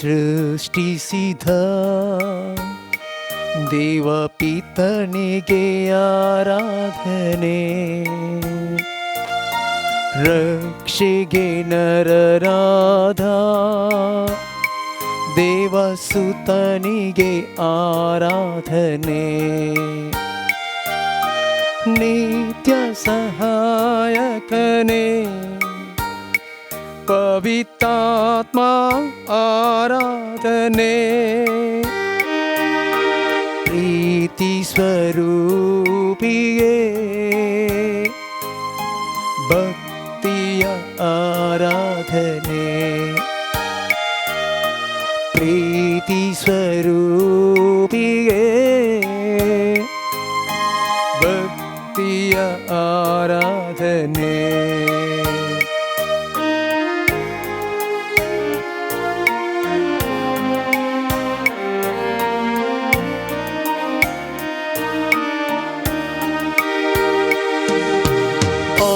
ಸೃಷ್ಟಿಸಿದ ದೇವಪಿತನಿಗೆ ಆರಾಧನೆ. ರಕ್ಷೆಗೆ ನರರಾದ ದೇವಸುತನಿಗೆ ಆರಾಧನೆ. ನಿತ್ಯ ಸಹಾಯಕನೇ ಪವಿತ್ರಾತ್ಮ ಆರಾಧನೆ. ಪ್ರೀತಿ ಸ್ವರೂಪಿಗೆ ಭಕ್ತಿಯ ಆರಾಧನೆ. ಪ್ರೀತಿ ಸ್ವರೂಪಿಗೆ ಭಕ್ತಿಯ ಆರಾಧನೆ.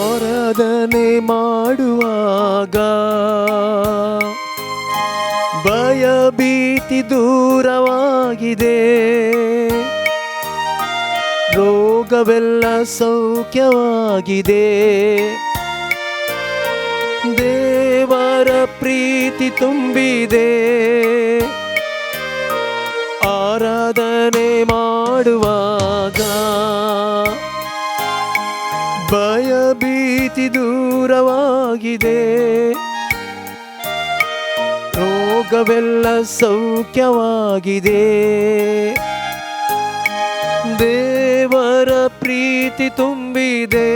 ಆರಾಧನೆ ಮಾಡುವಾಗ ಭಯ ಭೀತಿ ದೂರವಾಗಿದೆ. ರೋಗವೆಲ್ಲ ಸೌಖ್ಯವಾಗಿದೆ. ದೇವರ ಪ್ರೀತಿ ತುಂಬಿದೆ. ಆರಾಧನೆ ಮಾಡುವಾಗ ಭಯ ಭೀತಿ ದೂರವಾಗಿದೆ. ರೋಗವೆಲ್ಲ ಸೌಖ್ಯವಾಗಿದೆ. ದೇವರ ಪ್ರೀತಿ ತುಂಬಿದೆ.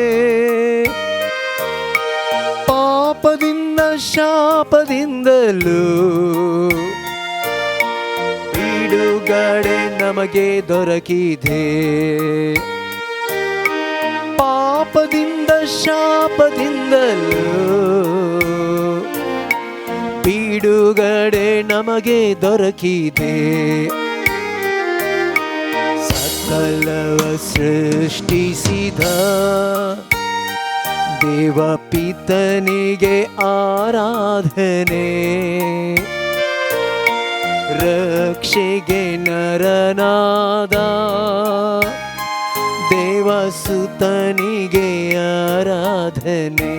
ಪಾಪದಿಂದ ಶಾಪದಿಂದಲೂ ಬಿಡುಗಡೆ ನಮಗೆ ದೊರಕಿದೆ. ಪಾಪದಿಂದ ಶಾಪದಿಂದಲೂ ಬಿಡುಗಡೆ ನಮಗೆ ದೊರಕಿದೆ. ಸಕಲವ ಸೃಷ್ಟಿಸಿದ ದೇವಪಿತನಿಗೆ ಆರಾಧನೆ. ರಕ್ಷೆಗೆ ನರನಾದ ದೇವಸುತನಿಗೆ ಆರಾಧನೆ.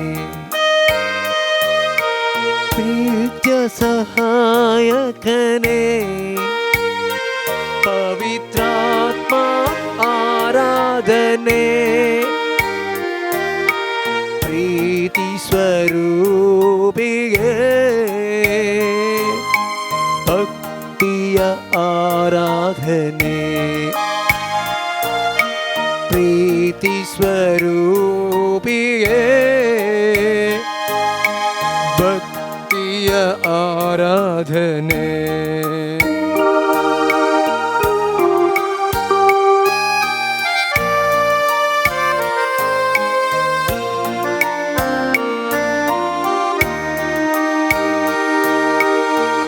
ನಿತ್ಯ ಸಹಾಯಕನೇ ಪವಿತ್ರಾತ್ಮ ಆರಾಧನೆ. ಪ್ರೀತಿ ಸ್ವರೂಪಿಗೆ ಭಕ್ತಿಯ ಆರಾಧನೆ. ಪ್ರೀತಿ ಸ್ವರೂಪಿಗೆ ಭಕ್ತಿಯ ಆರಾಧನೆ.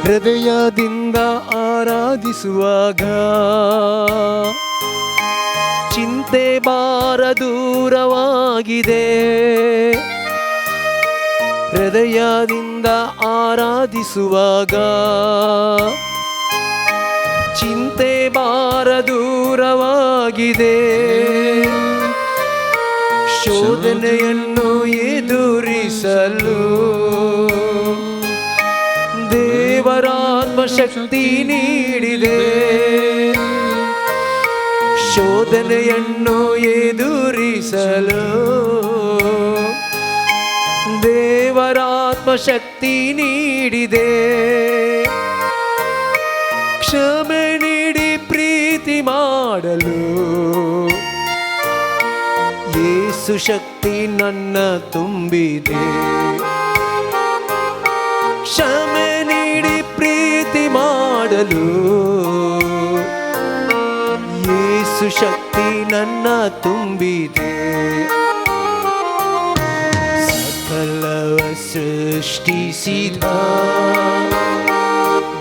ಹೃದಯದಿಂದ ಆರಾಧಿಸುವಾಗ ಚಿಂತೆ ಭಾರ ದೂರವಾಗಿದೆ. ಹೃದಯದಿಂದ ಆರಾಧಿಸುವಾಗ ಚಿಂತೆ ಭಾರ ದೂರವಾಗಿದೆ. ಶೋಧನೆಯನ್ನು ಎದುರಿಸಲು ದೇವರಾತ್ಮ ಶಕ್ತಿ ನೀಡಿದೆ. ಶೋಧನೆಯನ್ನು ಎದುರಿಸಲು ದೇವರಾತ್ಮ ಶಕ್ತಿ ನೀಡಿದೆ. ಕ್ಷಮೆ ನೀಡಿ ಪ್ರೀತಿ ಮಾಡಲು ಯೇಸು ಶಕ್ತಿ ನನ್ನ ತುಂಬಿದೆ. ಕ್ಷಮೆ ನೀಡಿ ಪ್ರೀತಿ ಮಾಡಲು ಯೇಸು ಶಕ್ತಿ ನನ್ನ ತುಂಬಿದೆ. ಸಕಲವ ಸೃಷ್ಟಿಸಿದ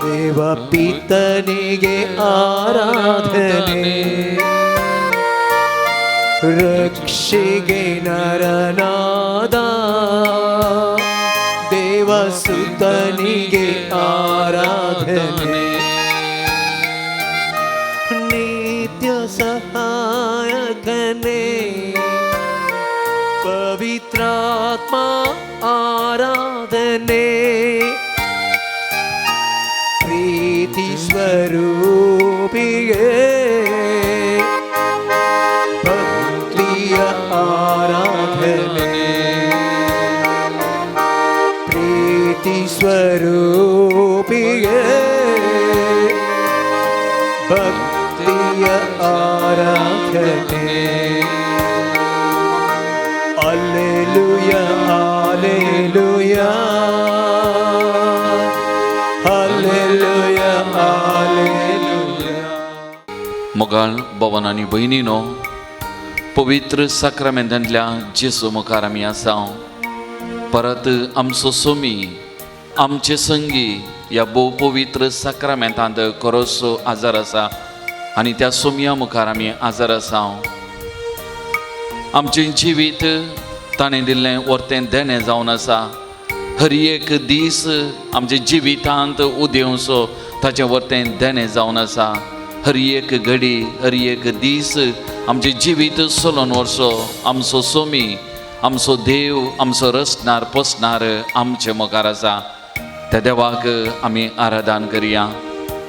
ದೇವಪಿತನಿಗೆ ಆರಾಧನೆ. ರಕ್ಷೆಗೆ ನರನಾದ ದೇವ ದೇವಸುತನಿಗೆ ಆರಾಧನೆ. ನಿತ್ಯ ಸಹಾಯಕನೇ ಪವಿತ್ರಾತ್ಮ ಆರಾಧನೆ. ಪ್ರೀತಿ ಸ್ವರೂಪಿಗೆ ಭಕ್ತಿಯ ಆರಾಧನೆ. ಪ್ರೀತಿ ಸ್ವರೂಪಿಗೆ ಭಕ್ತಿಯ ಆರಾಧನೆ. Hallelujah hallelujah hallelujah hallelujah. मोगाळ भवन आनी भयणीनो, पवित्र साक्रामेंतांतल्या जेसू मुखार आमी आसा. परत आमचो सोमी, आमचे संगी ह्या भोव पवित्र साक्रामेंतांत खरोचो आजार आसा आनी त्या सोमया मुखार आमी आजार आसा. आमचें जिवीत ताणें दिल्लें वर्तें देणें जावन आसा. हर एक दीस आमच्या जिवितांत उदेवसो ताचें वर्तें देणें जावन आसा. हर एक घडी, हर एक दीस आमचें जिवीत चलोवन वरचो आमचो सोमी, आमचो देव, आमचो रचणार पोसणार आमचे मुखार आसा. त्या देवाक आमी आराधन करया,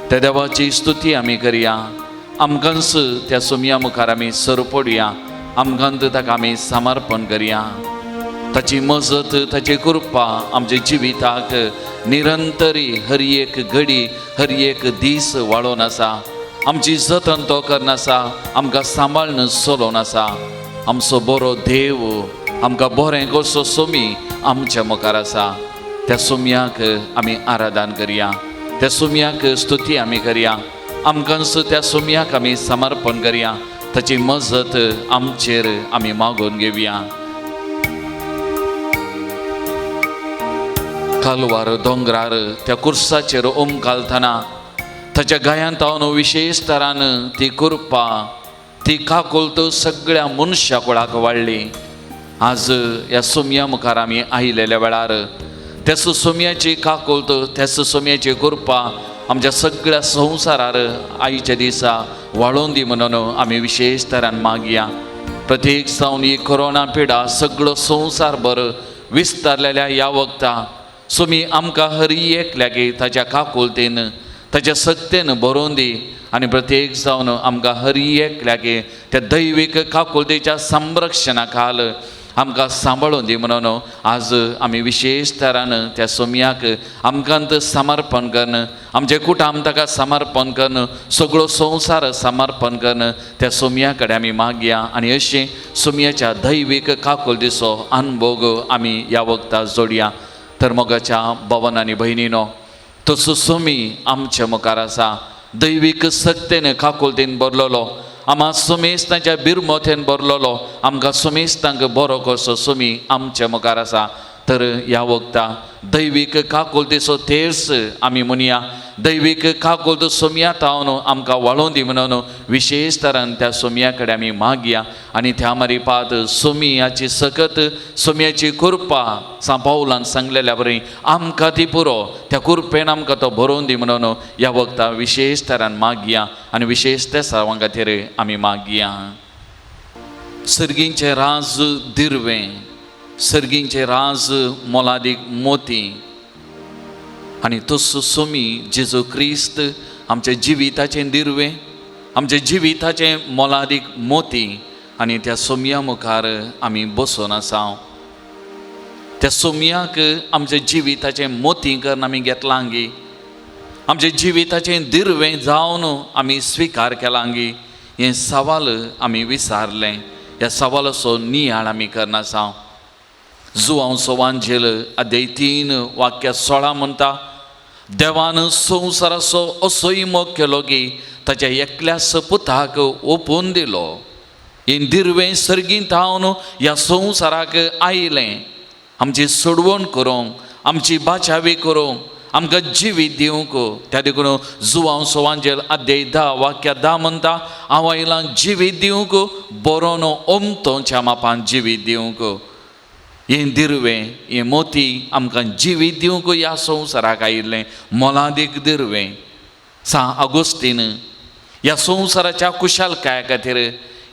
त्या देवाची स्तुती आमी करया. आमकांच त्या सोमया मुखार आमी सर पडुया, आमकांत ताका आमी समर्पण करया. ताची मजत, ताची कृपा आमच्या जिविताक निरंतरी हर एक घडी, हर एक दीस वाडोवन आसा. आमची जतन तो करन आसा, आमकां सांबाळन चलोवन आसा. आमचो बरो देव, आमकां बरें कसो सोमी आमच्या मुखार आसा. त्या सोमयाक आमी आराधन करया, त्या सोमयाक स्तुती आमी करया. आमकांच त्या सोमयाक आमी समर्पण करया. ताची मजत आमचेर आमी मागून घेवया. कालवार दोंगरार त्या कुर्साचेर घालतना ताच्या गायांत हांव विशेष तरान ती कृपा, ती काकुलत सगळ्या मनशा कुळाक वाडली. आज ह्या सोमया मुखार आमी आयिल्ल्या वेळार त्याच सोमयाची काकुलत, त्याच सोमयाची कृपा आमच्या सगळ्या संवसारार आयच्या दिसा वाडोवन दी म्हणून आमी विशेष तरान मागया. प्रत्येक जावन ही कोरोना पिडा सगळो संवसारभर विस्तारलेल्या ह्या वक्ता सोमी आमकां हर एकल्यागे ताच्या काकुलतेन, ताच्या सत्तेन बरोवन दी. आनी प्रत्येक जावन आमकां हर एकल्यागे त्या दैवीक काकुलतेच्या संरक्षणा खाल आमकां सांबाळून दी म्हणून आज आमी विशेष तरान त्या सोमयाक आमकांत समर्पण करन, आमचे कुटुंब ताका समर्पण करन, सगळो संवसार समर्पण करन त्या सोमया कडेन आमी मागया. आनी अशें सोमयाच्या दैवीक काकुलतेचो अनुभव आमी ह्या वक्ताक जोडया. तर मोगाच्या भवनांनी भयणीनो, तसो सोमी आमच्या मुखार आसा. दैवीक सत्तेन काकुलतेन भरलेलो, आम्हा सोमेस्तांच्या बिरमोथेन भरलेलो, आमकां सोमेस्तांक बरो कसो सोमी आमच्या मुखार आसा. तर ह्या वक्ता दैवीक काकुलतेचो तेर्स आमी म्हणया. दैवीक काकुलत सोमया तावन आमकां वाडोवन दी म्हणून विशेष तरान त्या सोमया कडेन आमी मागया. आनी त्या मारिपात सोमयाची सकत, सोमयाची कृपा पावलान सांगलेल्या बरी आमकां ती पुरो, त्या कृपेन आमकां तो भरोवन दी म्हणून ह्या वक्ता विशेष तरान मागया. आनी विशेष त्या सर्वां खातीर आमी मागया. सर्गींचे राज दिर्वें, सर्गींचे राज मोलादीक मोती आनी तसो सोमी जेजू क्रिस्त आमच्या जिविताचें दिर्वें, आमच्या जिविताचें मोलादीक मोती. आनी त्या सोमया मुखार आमी बसून आसा. त्या सोमयाक आमच्या जिविताचें मोती करून आमी घेतलांगी, आमच्या जिविताचें दिर्वें जावन आमी स्विकार केलांगी. हें सवाल आमी विचारलें, ह्या सवालाचो नियाळ आमी करना आसा. जुवांचो वांजेल अध्याय 3 वाक्य 16 म्हणटा, देवान संवसाराचो असोय मोग केलो की ताच्या एकल्याच पुताक ओपून दिलो. हें दिर्वें सर्गींत हांव ह्या संवसाराक आयलें आमची सोडवण करूंक, आमची बाचावी करूंक, आमकां जिवीत दिवंक. त्या देखून जुवांचो वांजेल अध्याय 10 वाक्य 10 म्हणटा, हांव आयलां जिवीत दिवंक, बरो न्हू ओमतोच्या मापान जिवीत दिवंक. हे दिरवें हे मोती आमकां जिवीत दिवंक ह्या संवसाराक आयिल्लें मोलादीक दिरवें. सा ऑगस्टीन ह्या संवसाराच्या कुशालकाया खातीर,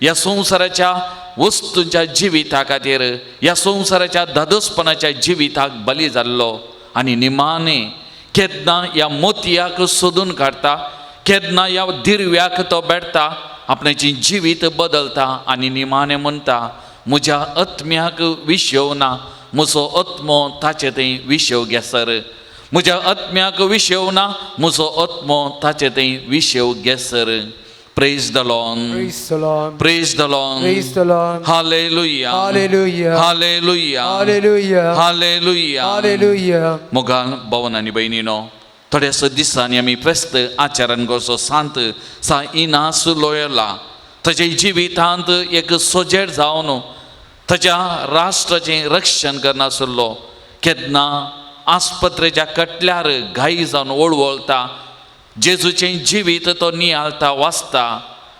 ह्या संवसाराच्या वस्तूंच्या जिविता खातीर, ह्या संवसाराच्या दादोसपणाच्या जिविताक बली जाल्लो आनी निमाणे केन्ना ह्या मोतयाक सोदून काडटा, केन्ना ह्या दिरव्याक तो बेडटा, आपणाची जिवीत बदलता आनी निमाणे म्हणटा म्हज्या आत्म्याक विशेव ना, म्हजो आत्मो ताचे थंय विशेव घेसर. म्हज्या आत्म्याक विशेव ना, म्हजो आत्मो ताचे थंय विशेव घेसर. Praise the Lord. Praise the Lord. Praise the Lord. Praise the Lord. Hallelujah. Hallelujah. Hallelujah. Hallelujah. Hallelujah. Hallelujah. मोगाल भावन आनी भयणीनो, थोड्याच दिसांनी आमी फेस्त आचरण करचो सांत सा इनास लोयोला. ताचे जिवितांत एक सोजेड जावन ताच्या राष्ट्राचें रक्षण करनासलो, केन्ना आस्पत्रेच्या कटल्यार घाई जावन ओळवळटा, जेजूचें जिवीत तो नियाळता वाचता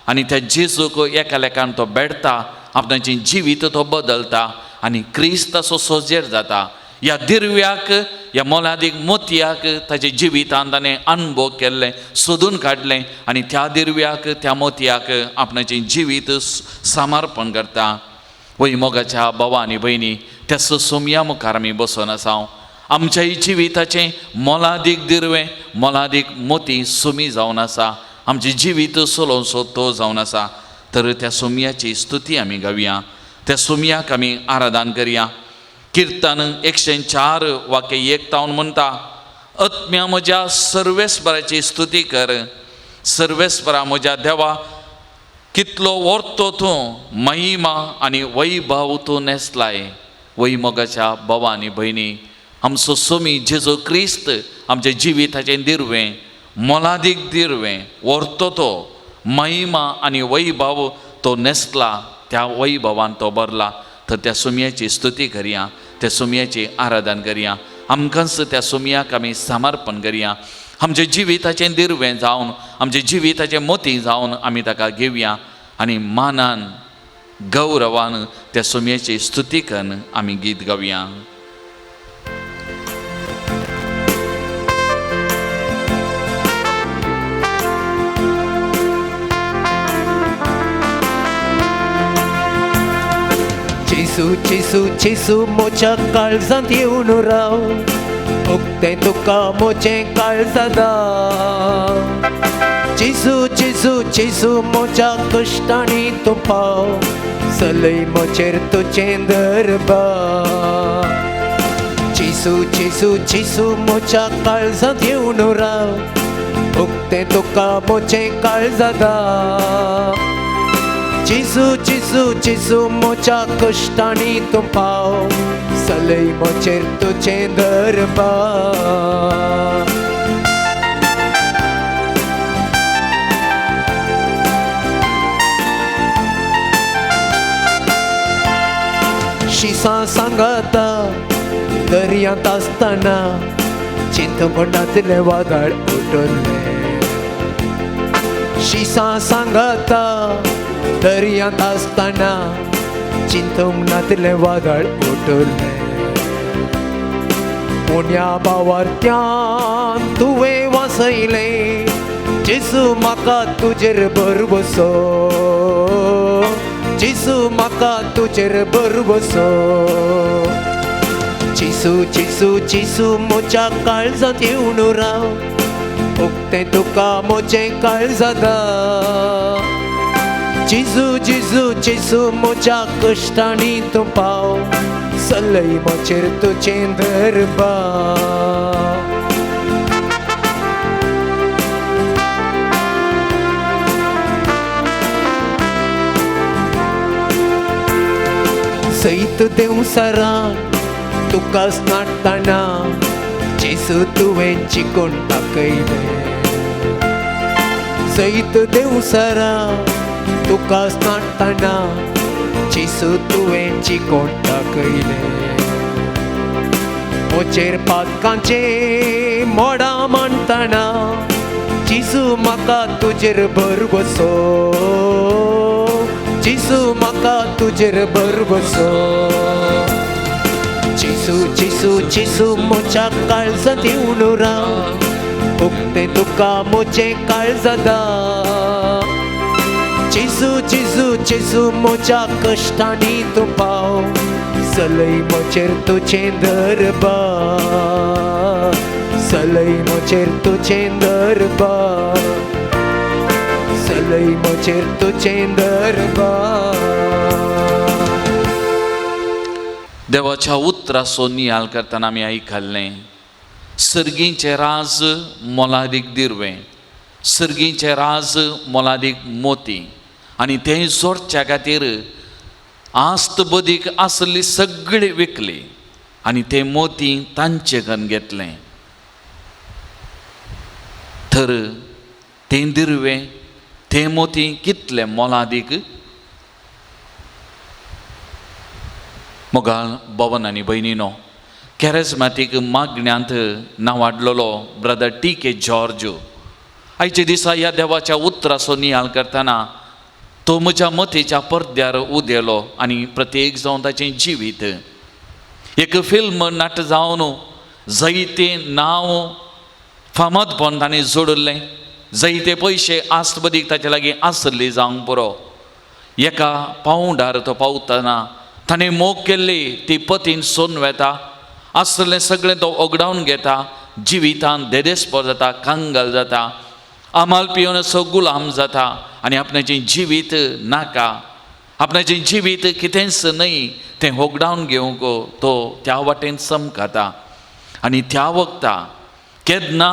आनी त्या जेजूक एका लेखान तो बेडता, आपणाचें जिवीत तो बदलता आनी क्रिस्त ताचो सोजेर जाता. ह्या दिरव्याक, ह्या मोलादीक मोतयाक ताचे जिवितांत ताणें अनुभव केल्लें, सोदून काडलें आनी त्या दिरव्याक, त्या मोतयाक आपणाचें जिवीत समर्पण करता. वय मोगाच्या भावा आनी भयणी, त्या सुमया मुखार आमी बसून आसा. आमच्याय जिविताचें मोलादीक दिरवें, मोलादीक मोती सुमी जावन आसा. आमचें जिवीत सोलोवचो तो जावन आसा. तर त्या सुमयाची स्तुती आमी गावया, त्या सुमयाक आमी आराधन करया. किर्तन 104 वाक्य 1 म्हणटा, आत्म्या म्हज्या सर्वेस्पराची स्तुती कर. सर्वेस्परा म्हज्या देवा, कितलो वर्तो तूं महिमा आनी वैभव तूं नेसलाय. वै मोगाच्या भावा आनी भयणी, आमचो सोमी जेजू क्रिस्त आमच्या जिविताचें दिरवें, मोलादीक दिरवें, वर्तो तो महिमा आनी वैभव तो नेसला, त्या वैभवान तो भरला. तर त्या सुमयाची स्तुती करया, त्या सुमयाची आराधन करया. आमकांच त्या सुमयाक आमी समर्पण करया. आमच्या जिविताचें दिरवें जावन, आमच्या जिविताचें मोती जावन आमी ताका घेवया आनी मानान गौरवान त्या सुमयाची स्तुती करून आमी गीत गावया. जेसू जेसू जेसू मोच्या काळजांत येवन राव, उक्तें तुका मोचें काळजादा. जेसू जेसू जेसू मोच्या कश्टांनी तूं पाव, चलय मोचेर तुजें दरबार. जेसू जेसू जेसू मोच्या काळजांत येवन राव, उक्तें तुका मोचें काळजादा. जेसू जेसू जेसू मोच्या कश्टांनी तूं पाव, चलय मोचेर तुजें दरबार. शिसां सांगाता दर्यांत आसतना, चिंतपणांतलें वादळ उठोल्लें. शिसां सांगाता दर्यांत आसतना, चिंतनांतलें वादळ उठोल्लें. मुन्या बावार्थ्यान तुवें वासयलें, जेसू म्हाका तुजेर भरवसो. जेसू म्हाका तुजेर भरवसो. जेसू जेसू जेसू मोच्या काळजांत येवन राव, उक्तें तुका मोचें काळजादा. जेसू जेसू जेसू मोच्या कश्टांनी तूं पाव, चलय मोचेर तुजें दरबार. सैत देवसरान तुकाच नाटतना, जेसू तुवें चिकोन दाखयलें. सैत देवसरान तुकाच नाटतना, जेसू तुवें चिकोन दाखयलें. मोचेर पातकांचें मोडां मांडटना, जेसू म्हाका तुजेर भरवसो. जेसू म्हाका तुजेर भरवसो. चिसू चिसू चिसू मोच्या काळजात येऊन राव उगते तुका मोचे काळजादा चिसू चिसू चिसू मोच्या कष्टांनी तू पाव सलई मोचेर तुझे दरबार सलई मोचेर तुझे दरबार सलई मोचेर तुझे दरबार देवाच्या उतराचो नियाळ करतना आमी आयकल्लें सर्गीचे राज मोलादीक दिरवें सर्गीचे राज मोलादीक मोती आनी तें जोडच्या खातीर आस्त बदीक आसली सगळी विकली आनी ते मोती तांचे कन घेतले तर तें दिरवें ते मोती कितले मोलादीक मोगाळ भवन आनी भयणीनो कॅरिझमॅटीक मागण्यांत नांवाडलेलो ब्रदर टी.के. जॉर्ज आयचे दिसा ह्या देवाच्या उतराचो नियाळ करतना तो म्हज्या मतीच्या पडद्यार उदेलो आनी प्रत्येक जावन ताचें जिवीत एक फिल्म नाट्य जावन जायते नांव फामादपण ताणें जोडलें जायते पयशे आस्त बदीक ताचे लागीं आसली जावंक पुरो एका पावंडार तो पावतना ताणें मोग केल्ली ती पतीन सोन वेता आसलें सगळें तो ओगडावन घेता जिवितांत देदेस्पर जाता कांगाल जाता आमाल पिवन असो गुलाम जाता आनी आपणाचें जिवीत नाका आपणाचें जिवीत कितेंच न्हय तें होगडावन घेवंक तो त्या वाटेन समकता आनी त्या वक्ता केन्ना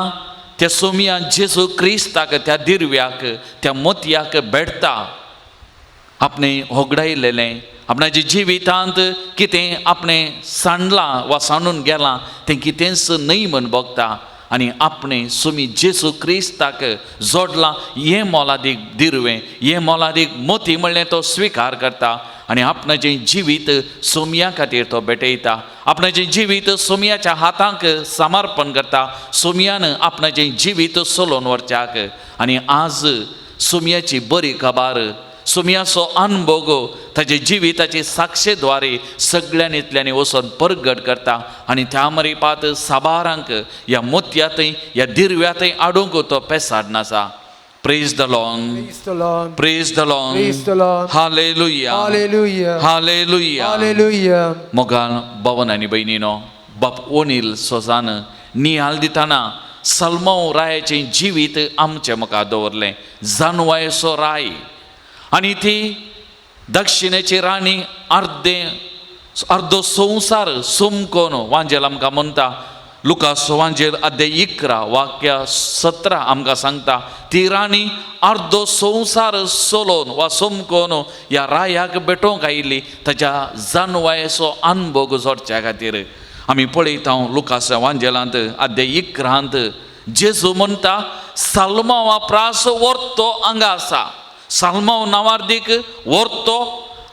त्या सोमया जेजू क्रिस्ताक त्या दिरव्याक त्या मोतयाक भेटता आपणें होगडायलेलें आपणाच्या जिवितांत कितें आपणें सांडलां वा सांडून गेलां तें कितेंच न्हय म्हूण बगता आनी आपणें सुमी जेजू क्रिस्ताक जोडलां हें मोलादीक दिरवें हें मोलादीक मोती म्हणलें तो स्विकार करता आनी आपणाचें जिवीत सोमया खातीर तो भेटयता आपणाचें जिवीत सोमयाच्या हातांक समर्पण करता सोमयान आपणाचें जिवीत सोलोवन व्हरच्याक आनी आज सोमयाची बरी खबर सोमयाचो अनुभव ताचे जिविताची साक्षेद्वारे सगळ्यांनीतल्यानी वचून परगट करता आनी त्या मरीपात साबारांक ह्या मोतयातय ह्या दिरव्यातय आडूंक तो पेसाडन आसा praise the Lord praise the Lord hallelujah hallelujah hallelujah hallelujah मोगाळ भवन आनी भयणीनो बाप ओनील सोजान नियाळ दितना सल्मांव रायाचें जिवीत आमचे मुखार दवरलें जानवायसो राय आनी ती दक्षिणेची राणी अर्दो संवसार सोमकोन वांजेल आमकां म्हणटा लुकास वांजेल अध्याय 11 वाक्य 17 आमकां सांगता ती राणी अर्दो संवसार सोलोवन वा सोमकोन ह्या रायाक भेटोवंक आयिल्ली ताच्या जानवायेचो अनुभव जोडच्या खातीर आमी पळयता लुकास वांजेलांत अध्याय 11 जेजू म्हणटा साल्मांवा प्रास व्हरतो हांगा आसा साल्मांव नावार्दीक व्हरतो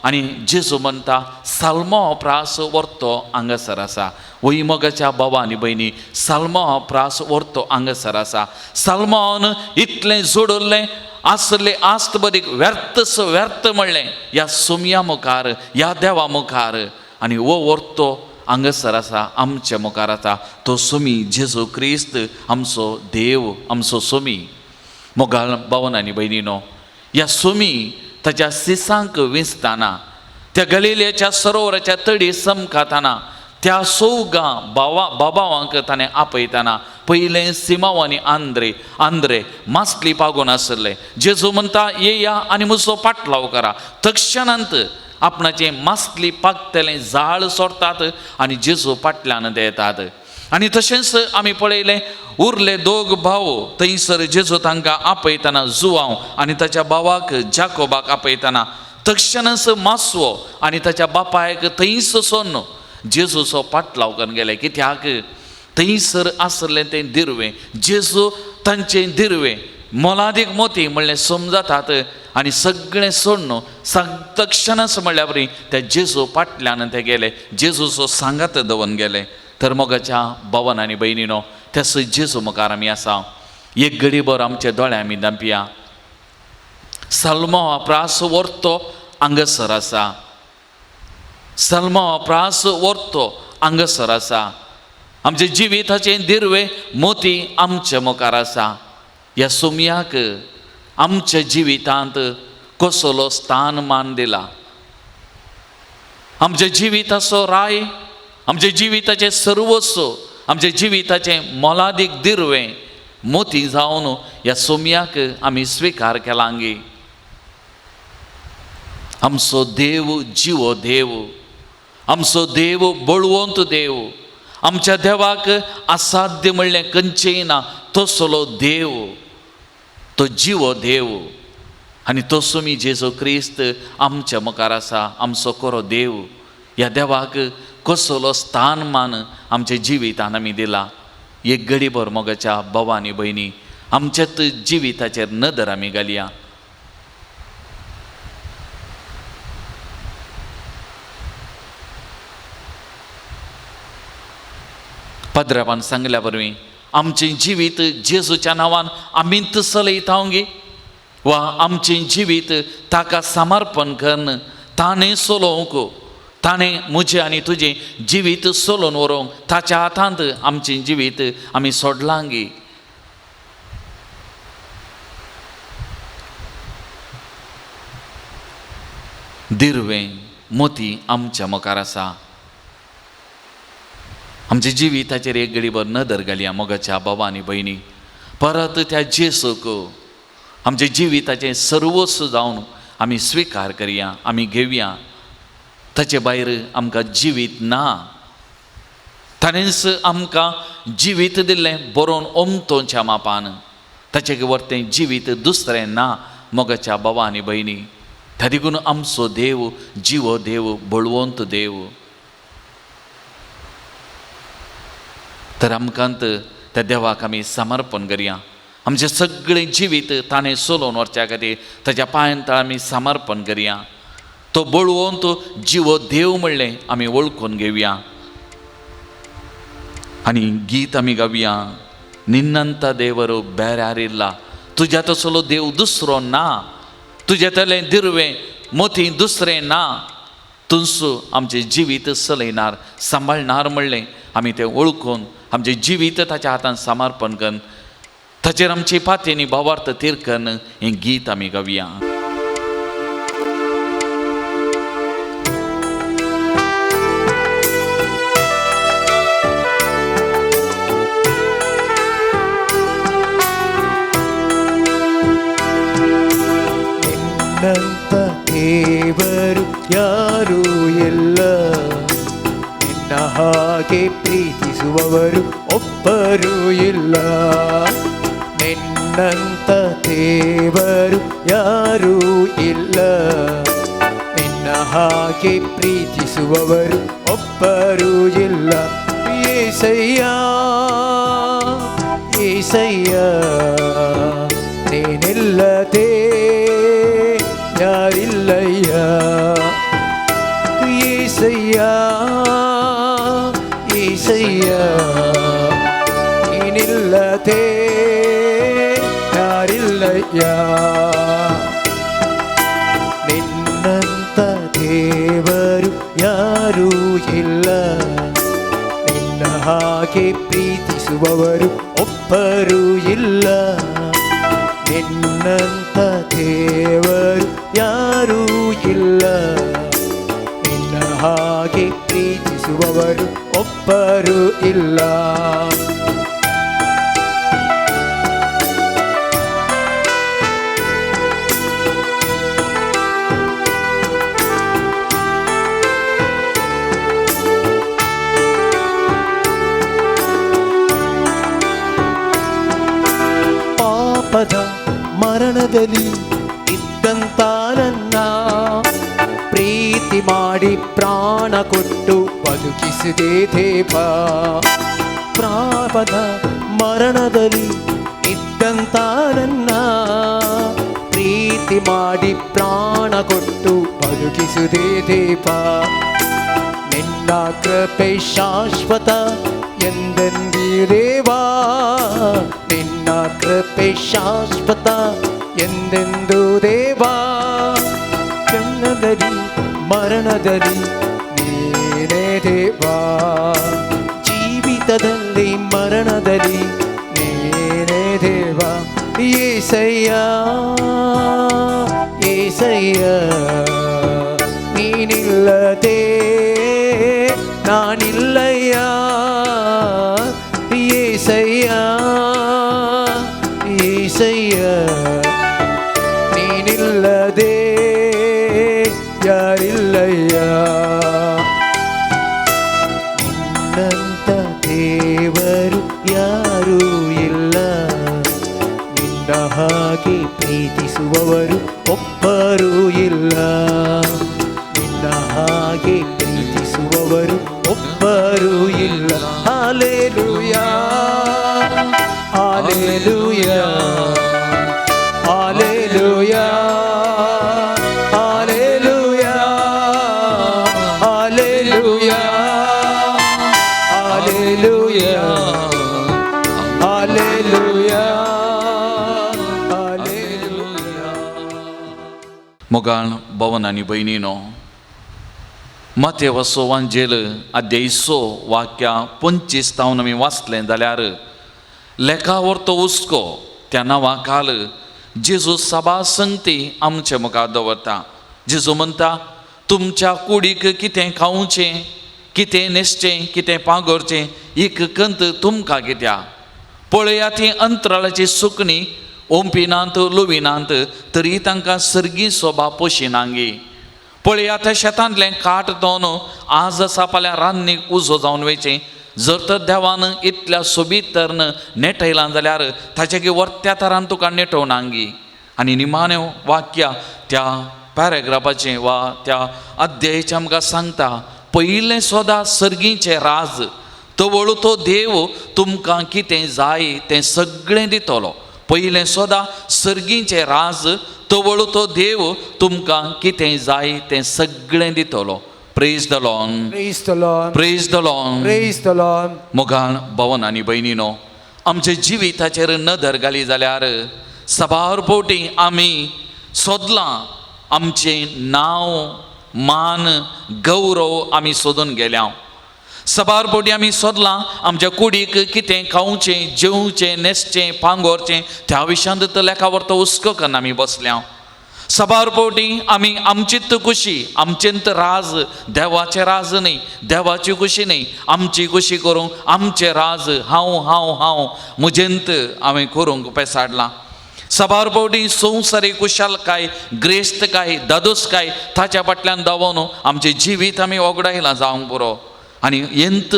आनी जेजू म्हणटा साल्मांव प्रास व्हरतो हांगासर आसा वय मोगाच्या भावा आनी भयणी साल्मांव प्रास व्हरतो हांगासर आसा साल्मांवान इतलें जोडलें आसलें आस्त बदीक व्यर्थ म्हणलें ह्या सोमया मुखार ह्या देवा मुखार आनी वो व्हरतो हांगासर आसा आमच्या मुखार आसा तो सोमी जेजू क्रिस्त आमचो देव आमचो सोमी मोगाळ भावन आनी भयणीनो ह्या सोमी ताच्या सिसांक विंचताना त्या गलिलेच्या सरोवराच्या तळी समकाताना त्या सौगां बाबावांक ताणें आपयताना पयलें सिमांव आनी आंद्रे मासली पागून आसले जेजू म्हणटा येया आनी म्हजो पाटलाव करा तक्षणांत आपणाचें मासली पागतलें जाळ सोडटात आनी जेजू फाटल्यान देतात आनी तशेंच आमी पळयलें उरले दोग भाव थंयसर जेजू तांकां आपयताना जुवांव आनी ताच्या भावाक जाकोबाक आपयताना तक्षणच मासवो आनी ताच्या बापायक थंयच सोन्न जेजूचो पाटलाव करून गेले कित्याक थंयसर आसलें तें दिरवें जेजू तांचें दिरवें मोलादीक मोती म्हणलें समजतात आनी सगळें सोडून तक्षणच म्हणल्या बरी त्या जेजू फाटल्यान ते गेले जेजूचो सांगात दवन गेले तर मोगाच्या भावन आनी भयणीनो त्या जेजू मुखार आमी आसा एक घडीभर आमच्या दोळ्यां आमी धांपया साल्मांव प्रास व्हरतो हांगासर आसा साल्मांव प्रास व्हरतो हांगसर आसा. आमच्या जिविताचे दिर्वे मोती आमच्या मुखार आसा. ह्या सोमयाक आमच्या जिवितांत कसलो स्थान मान दिला. आमच्या जिविताचो राय, आमच्या जिविताचे सर्वस्व, आमच्या जिविताचे मोलादीक दिर्वे मोती जावन ह्या सोमयाक आमी स्विकार केलांगी. आमचो देव जिवो देव, आमचो देव बळवंत देव. आमच्या देवाक असाध्य म्हणलें खंयचेंय ना. तसलो देव, तो जिवो देव. आनी तो सोमी जेजू क्रिस्त आमच्या मुखार आसा, आमचो खरो देव. ह्या देवाक कसलो स्थान मान आमच्या जिवितान आमी दिला. एक घडीभर मोगाच्या भवानी भयणी, आमच्याच जिविताचेर नदर आमी घालया. पद्रापान सांगल्या वरवीं आमचें जिवीत जेजूच्या नांवान आमीच चलयतांगी, वा आमचें जिवीत ताका समर्पण करून ताणें चलोवंक, ताणें म्हजें आनी तुजें जिवीत चलोवन व्हरूंक ताच्या हातांत आमचें जिवीत आमी सोडलांगी. दिर्वें मोती आमच्या मुखार आसा. आमच्या जिविताचेर एक घडीभर नदर घालया मोगाच्या भवानी भयणी. परत त्या जेसूक आमच्या जिविताचें सर्वस्व जावन आमी स्विकार करया, आमी घेवया. ताचे भायर आमकां जिवीत ना. ताणेंच आमकां जिवीत दिल्लें बरोवन ओमतोच्या मापान. ताचे वर्तें जिवीत दुसरें ना मोगाच्या भवानी भयणी. त्या देखून आमचो देव जिवो देव, बळवंत देव. तर आमकांत त्या देवाक आमी समर्पण करया. आमचें सगळें जिवीत ताणें चलोवन व्हरच्या खातीर ताच्या पांयां तळ आमी समर्पण करया. तो बळवंत जिवो देव म्हणलें आमी वळखून घेवया. आनी गीत आमी गावया. निन्नंत देवरो बेऱ्यारिल्ला, तुज्या तसलो देव दुसरो ना. तुज्या तलें दिर्वें मोती दुसरें ना. तुजो आमचें जिवीत चलयनार, सांबाळनार म्हणलें आमी तें वळखून आमचें जिवीत ताच्या हातांत समर्पण करून ताचेर आमची पातयेनी भावार्थ तिरकन हें गीत आमी गावया. ನಿನ್ನಂತ ದೇವರು ಯಾರೂ ಇಲ್ಲ, ನಿನ್ನ ಹಾಗೆ ಪ್ರೀತಿಸುವವರು ಒಬ್ಬರೂ ಇಲ್ಲ. ನಿನ್ನಂತ ದೇವರು ಯಾರೂ ಇಲ್ಲ, ನಿನ್ನ ಹಾಗೆ ಪ್ರೀತಿಸುವವರು ಒಬ್ಬರೂ ಇಲ್ಲ. ಏಸಯ್ಯ ಏಸಯ್ಯ, ನೀನಿಲ್ಲದೆ ಯಾರಿಲ್ಲಯ್ಯ. ಏಸಯ್ಯ ಏಸಯ್ಯ, ನೀನಿಲ್ಲದೆ ಯಾರಿಲ್ಲಯ್ಯ. ನಿನ್ನಂತ ದೇವರು ಯಾರೂ ಇಲ್ಲ, ನಿನ್ನ ಹಾಗೆ ಪ್ರೀತಿಸುವವರು ಒಬ್ಬರೂ ಇಲ್ಲ. ನಿನ್ನಂತ ದೇವರು ಯಾರೂ ಇಲ್ಲ, ನಿನ್ನ ಹಾಗೆ ಪ್ರೀತಿಸುವವರು ಒಬ್ಬರೂ ಇಲ್ಲ. ಪಾಪದ ಮರಣದಲ್ಲಿ ಇದ್ದಂತ ನನ್ನ ಪ್ರೀತಿ ಮಾಡಿ ಪ್ರಾಣ ಕೊಟ್ಟು ಬದುಕಿಸಿದೆ ದೇವ. ಪಾಪದ ಮರಣದಲ್ಲಿ ಇದ್ದಂತ ನನ್ನ ಪ್ರೀತಿ ಮಾಡಿ ಪ್ರಾಣ ಕೊಟ್ಟು ಬದುಕಿಸಿದೆ ದೇವ. ನಿನ್ನ ಕೃಪೆ ಶಾಶ್ವತ ಎಂದೆಂದಿರೇವಾ, ನಿನ್ನ ಕೃಪೆ ಶಾಶ್ವತ ಎಂದೆಂದು ದೇವಾ. ಜನ್ಮದಲ್ಲಿ ಮರಣದಲ್ಲಿ ನೀನೇ ದೇವಾ, ಜೀವಿತದಲ್ಲಿ ಮರಣದಲ್ಲಿ ನೀನೇ ದೇವ. ಏಸಯ್ಯ ಏಸಯ್ಯ, ನೀನಿಲ್ಲದೆ ನಾನಿಲ್ಲಯ್ಯ. ಏಸಯ್ಯ ಏಸಯ್ಯ, ನೀನಿಲ್ಲದೆ ಯಾರಿಲ್ಲಯ್ಯ. ನಿನ್ನಂತ ದೇವರು ಯಾರೂ ಇಲ್ಲ, ನಿನ್ನ ಹಾಗೆ ಪ್ರೀತಿಸುವವರು ಒಬ್ಬರೂ ಇಲ್ಲ. ನಿನ್ನ ಹಾಗೆ ಪ್ರೀತಿಸುವವರು ಒಬ್ಬರೂ ಇಲ್ಲ. Hallelujah hallelujah hallelujah hallelujah hallelujah hallelujah hallelujah hallelujah. मोगाळ भवन आनी भयणीनो, माथेव सोवांजेल अध्याय 6 वाक्या 25 तावन आमी वाचलें जाल्यार लेखावर तो हुस्को त्या नांवा खाल जेजू सभा संगती आमचे मुखार दवरता. जेजू म्हणटा, तुमच्या कुडीक कितें खावचें, कितें न्हेसचें, कितें पागोरचें, एक कंत तुमकां कित्या. पळयात ही अंतराळाची सुकणी ओंपिनांत लुविनांत, तरी तांकां सर्गी सोबा पोशिनांगी. पळयात शेतांतलें काट दोन आज आसा फाल्यां रान्नीक उजो जावन वयचें. जर तर देवान इतल्या सोबीत तरेन नेटयलां जाल्यार ताचे वर्त्या तरान तुका नेटोवनांगी. आनी निमाणें वाक्य त्या पॅरेग्राफाचें वा त्या अध्यायाचें आमकां सांगता, पयलें सोदा सर्गीचें राज, तवळू तो देव तुमकां कितें जाय तें सगळें दितलो. पयलें सोदा सर्गीचें राज, तवळू तो देव तुमकां कितें जाय तें सगळें दितलो. Praise the Lord, praise the Lord, praise the Lord, praise the Lord. मोगाळ भवन आनी भयणीनो, आमच्या जिविताचेर नदर घाली जाल्यार सभारपोटी आमी सोदलां आमचें नांव, मान, गौरव आमी सोदून गेल्या. सभारपोटी आमी सोदलां आमच्या कुडीक कितें खावचें, जेवचें, न्हेसचें, पांगोरचें, त्या विशयांत तर लेखावर तो हुस्को करून आमी बसल्या. सभारपोटी आमी आमचीत खुशी, आमचेंत राज, देवाचें राज न्ही, देवाची खुशी न्ही, आमची खुशी करूंक आमचें राज, हांव हांव हांव म्हजेंत हांवें करूंक पेसाडलां. सभारपोटी संवसारी कुशालकाय, ग्रेस्तकाय, दादोसकाय ताच्या फाटल्यान धांवून आमचें जिवीत आमी वगडायलां जावंक पुरो. आनी एंत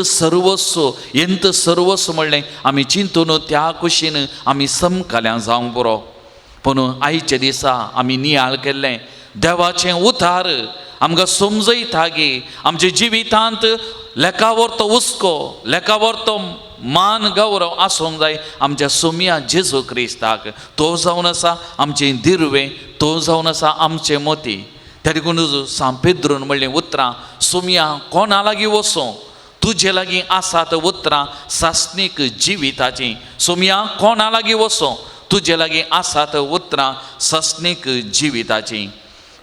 सर्वस्व म्हणलें आमी चिंतून त्या कुशीन आमी समकाल्यां जावंक पुरो. पूण आयच्या दिसा आमी नियाळ केल्लें देवाचें उतार आमकां समजयता की आमच्या जिवितांत लेखावर तो हुस्को, लेखावर तो मान गौरव आसूंक जाय आमच्या सुमया जेजू क्रिस्ताक. तो जावन आसा आमचें दिर्वें, तो जावन आसा आमचें मोती. त्या देखून सांत पेद्रून म्हणलें उतरां, सुमया कोणा लागीं वचूं, तुजे लागीं आसात उतरां सासणीक जिविताचीं. सुमया कोणा लागीं वचूं, तुजे लागीं आसात उतरां ससणीक जिविताचीं.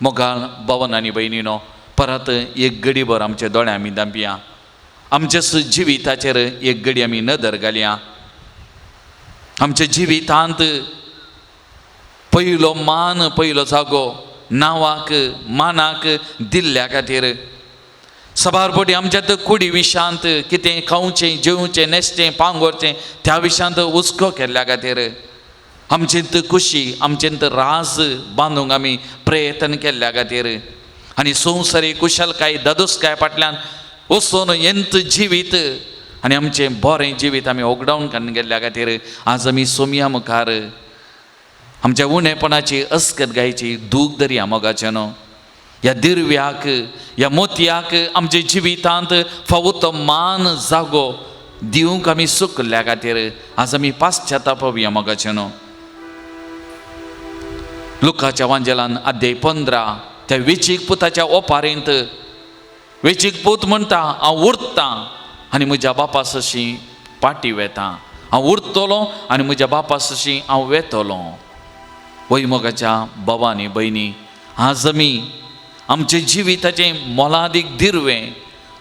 मोगाळ भवन आनी भयणीनो, परत एक घडीभर आमच्या दोळ्यां आमी धांपया. आमच्या जिविताचेर एक घडी आमी नदर घालया. आमच्या जिवितांत पयलो मान, पयलो जागो नांवाक, मानाक दिल्ल्या खातीर सभारपोटी आमच्या कुडी विशांत कितें खावचें, जेवचें, न्हेसचें, पांगोरचें, त्या विशांत हुस्को केल्ल्या खातीर आमचेंत खुशी, आमचेंत राज बांदूंक आमी प्रयत्न केल्ल्या खातीर आनी संवसारी कुशलकाय, दादोसकाय फाटल्यान वचून एंत जिवीत आनी आमचें बरें जिवीत आमी वगडावन काडून गेल्ल्या खातीर आज आमी सोमया मुखार आमच्या उणेपणाची अस्कत गायची दूख धरया मोगाचें न्हू. ह्या दिर्व्याक, ह्या मोतयाक आमच्या जिवितांत फावो तो मान जागो दिवंक आमी सुकल्ल्या खातीर आज आमी पाश्चातापया मोगाचें न्हू. लुकाच्या वांजेलान अध्याय 15 त्या वेचीक पुताच्या ओपारेंत वेचीक पूत म्हणटा, हांव उरतां आनी म्हज्या बापा सशी पाटी वेतां. हांव उरतलों आनी म्हज्या बापा सशी हांव वेतलों. वय मोगाच्या भावांनी भयणी, आज आमी आमचे जिविताचें मोलादीक दिर्वें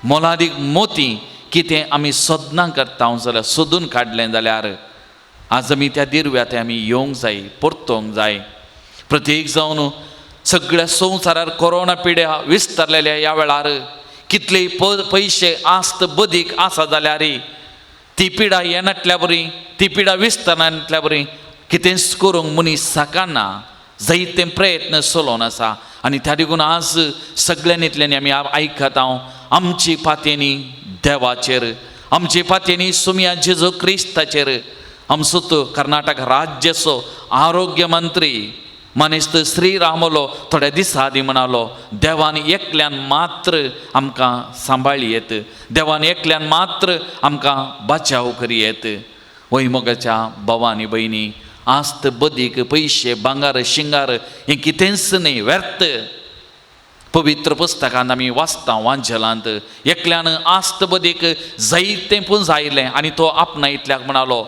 मोलादीक मोती कितें आमी सोदना करता जाल्यार सोदून काडलें जाल्यार आज आमी त्या दिरव्यात आमी येवंक जाय, परतोवंक जाय. प्रत्येक जावन सगळ्या संवसारार कोरोना पिड्या विस्तारलेल्या ह्या वेळार कितलेय पयशे आस्त बदीक आसा जाल्यार ती पिडा येनातल्या बरी, ती पिडा विस्तारनातल्या बरी कितेंच करूंक मनीस साकाना. जायते प्रयत्न चलोवन आसा आनी त्या देखून आज सगळ्यांनीतल्यानी आमी आयकत हांव आमची पातयेनी देवाचेर, आमची पातयेनी सुमया जेजू क्रिस्ताचेर. आमचो तो कर्नाटक राज्याचो आरोग्य मंत्री मनीस श्रीरामलो थोड्या दिसा आदी म्हणालो, देवान एकल्यान मात्र आमकां सांबाळयेत, देवान एकल्यान मात्र आमकां बचाव करियेत. वैमोगाच्या भावांनी भयणी, आस्त बदीक पयशे भांगार शिंगार हें कितेंच न्ही, व्यर्थ. पवित्र पुस्तकांत आमी वाचता वांजलांत एकल्यान आस्त बदीक जायतें पुंज आयलें आनी तो आपणायतल्याक म्हणालो,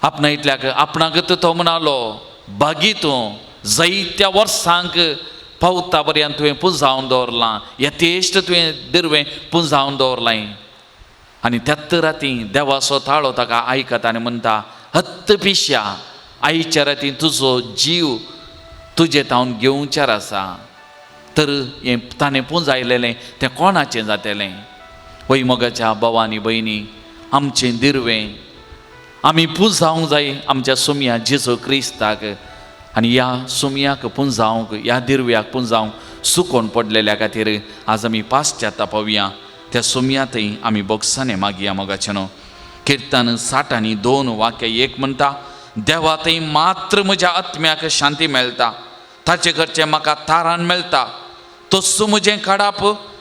आपणायतल्याक आपणाक तो म्हणालो, बागी तूं जायत्या वर्सांक पावता पर्यंत तुवें पुंजावन दवरलां, यथेश्ट तुवें दिरवें पुंजावन दवरलां. आनी त्याच राती देवाचो ताळो ताका आयकता आनी म्हणटा, हत्त पिश्या, आयच्या राती तुजो जीव तुजे तावन घेवचार आसा. तर हें ताणें पुंजायलेलें तें कोणाचें जातलें? वैमोगाच्या भावांनी भयणी, आमचें दिरवें आमी पुंजावंक जाय आमच्या सुमया जेजू क्रिस्ताक. आनी ह्या सुमयाक पुंजावंक, ह्या दिरव्याक पुंजावंक सुकोवन पडलेल्या खातीर आज आमी पाश्चात्ताप त्या सुमयातय आमी बोगसाने मागया मोगाचे न्हू. किर्तन 62 वाक्य 1 म्हणटा, देवातय मात्र म्हज्या आत्म्याक शांती मेळटा, ताचे कडचें म्हाका तारान मेळटा. तस्सू म्हजें काडाप,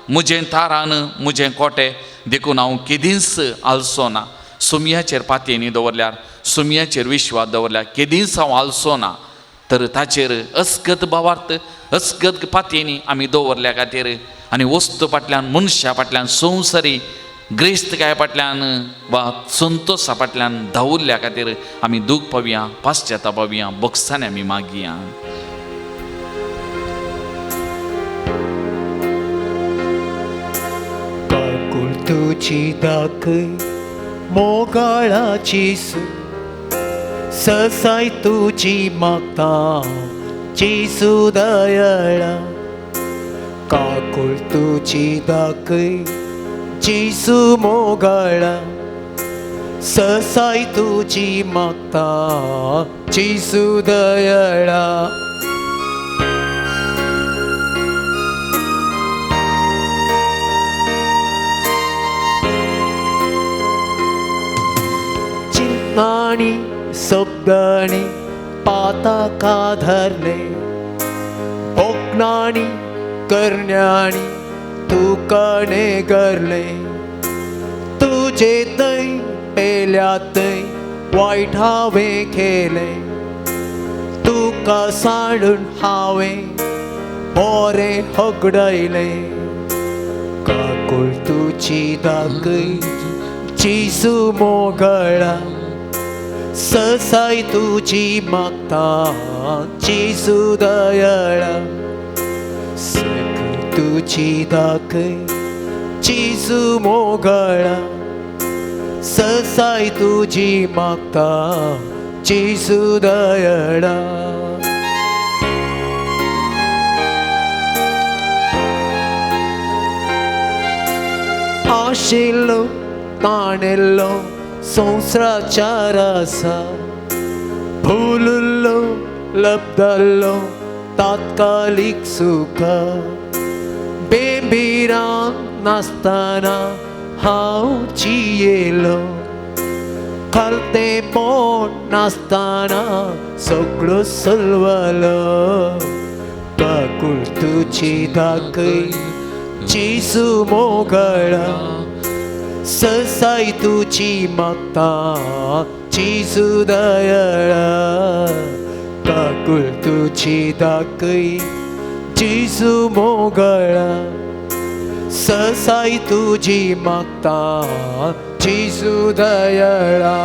म्हजें तारान, म्हजें कोटे देखून हांव केदींच आलसो ना. सुमयाचेर पातयेनी दवरल्यार, सुमयाचेर विश्वास दवरल्यार केदींच हांव आलसो ना. तर ताचेर अस्गत भावार्थ, अस्गत पातयेनी आमी दवरल्या खातीर आनी वस्तू फाटल्यान, मनशा फाटल्यान, संवसारी ग्रेस्तकाय फाटल्यान वा संतोशा फाटल्यान धांवुरल्या खातीर आमी दूख पावया, पाश्चात्ताप पावया, बोगसाने आमी मागया. तुझी दाखय मोगाळाची ससाय तुझी मागता जेसू दयाळा. काकुळ तुझी दाखय जेसू मोगाळा, ससाय तुझी मागता जेसू दयाळा. चिन्हानी शब्दानी पाताका धरले, ओकनानी करण्यानी तुकाने गरले. तुझे तै पेल्यातय वाईट हांवें केलें, तुका सांडून हांवें बरें हगडयलें. काकुळ तुझी दाखय जेसू मोगाळा, ससाय तुझी मागता जेसू दयाळा. सगळी तुझी दाखय जेसू मोगाळा, ससाय तुझी मागता जेसू दयाळा. आशिल्लो ताणेल्लो संवसाराच्या रासा, भुललो लब्धलो तात्कालिक सुखा. बेबिरान नासतना हांव जियेलो, खालतें पोट नासतना सगळो चलवलो. काकुळ तुझी दाखय जेसू मोगाळा, ससाय तुझी मागता जेसू दयाळा. काकुळ तुझी दाखय जेसू मोगाळा, ससाय तुझी मागता जेसू दयाळा.